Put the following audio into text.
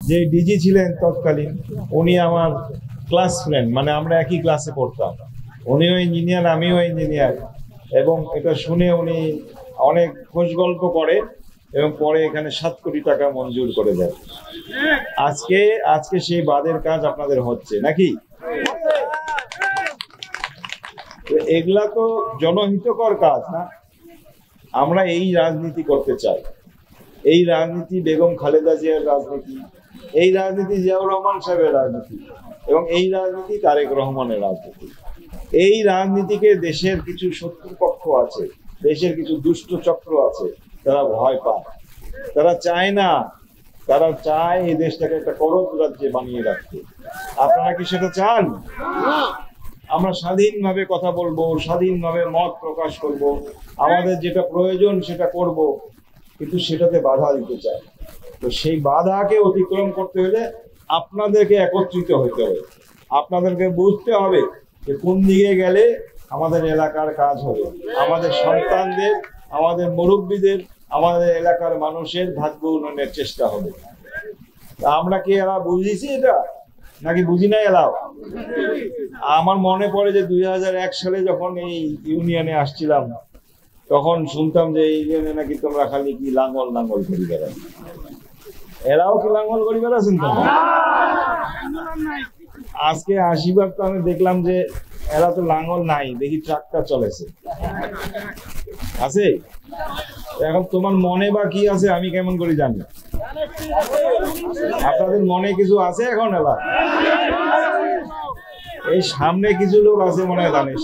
যে ডিজি ছিলেন তৎকালীন, উনি আমার ক্লাস ফ্রেন্ড, মানে আমরা একই ক্লাসে পড়তাম। উনিও ইঞ্জিনিয়ার, আমিও ইঞ্জিনিয়ার। এবং এটা শুনে উনি অনেক খোঁজ গল্প করে এবং পরে এখানে 7 কোটি টাকা মঞ্জুর করে দেয়। আজকে সেই বাঁধের কাজ আপনাদের হচ্ছে নাকি? এগুলা তো জনহিতকর কাজ না। আমরা এই রাজনীতি করতে চাই। এই রাজনীতি বেগম খালেদা জিয়ার রাজনীতি, এই রাজনীতি জিয়াউর রহমান সাহেবের রাজনীতি, এবং এই রাজনীতি তারেক রহমানের রাজনীতি। এই রাজনীতিকে দেশের কিছু শত্রুপক্ষ আছে, দেশের কিছু দুষ্ট চক্র আছে, তারা ভয় পায়, তারা চায় না। তারা চায় এই দেশটাকে একটা করদ রাজ্যে বানিয়ে রাখতে। আপনারা কি সেটা চান? আমরা স্বাধীনভাবে কথা বলবো, স্বাধীনভাবে মত প্রকাশ করব, আমাদের যেটা প্রয়োজন সেটা করব, কিন্তু সেটাতে বাধা দিতে চাই। তো সেই বাধাকে অতিক্রম করতে হলে আপনাদেরকে একত্রিত হতে হবে, আপনাদেরকে বুঝতে হবে যে কোন দিকে গেলে আমাদের এলাকার কাজ হবে, আমাদের সন্তানদের, আমাদের মুরব্বীদের, আমাদের এলাকার মানুষের ভাগ্য উন্নয়নের চেষ্টা হবে। তা আমরা কি এরা বুঝেছি এটা নাকি বুঝি না? এলাও আমার মনে পড়ে যে 2001 সালে যখন এই ইউনিয়নে আসছিলাম, তখন শুনতাম যে এই ইউনিয়নে নাকি তোমরা খালি কি লাঙ্গল লাঙ্গল করি বেড়াও। এরাও কি লাঙ্গল করি বেড়াচ্ছেন তোমরা? আজকে 80 তো আমি দেখলাম যে এরা তো লাঙ্গল নাই, দেখি ট্রাক্টর চলেছে আছে। এখন তোমার মনে বা কি আছে আমি কেমন করে জানি? আপনাদের মনে কিছু আছে এখন? এলা এই সামনে কিছু লোক আছে মনে হয় জানিস।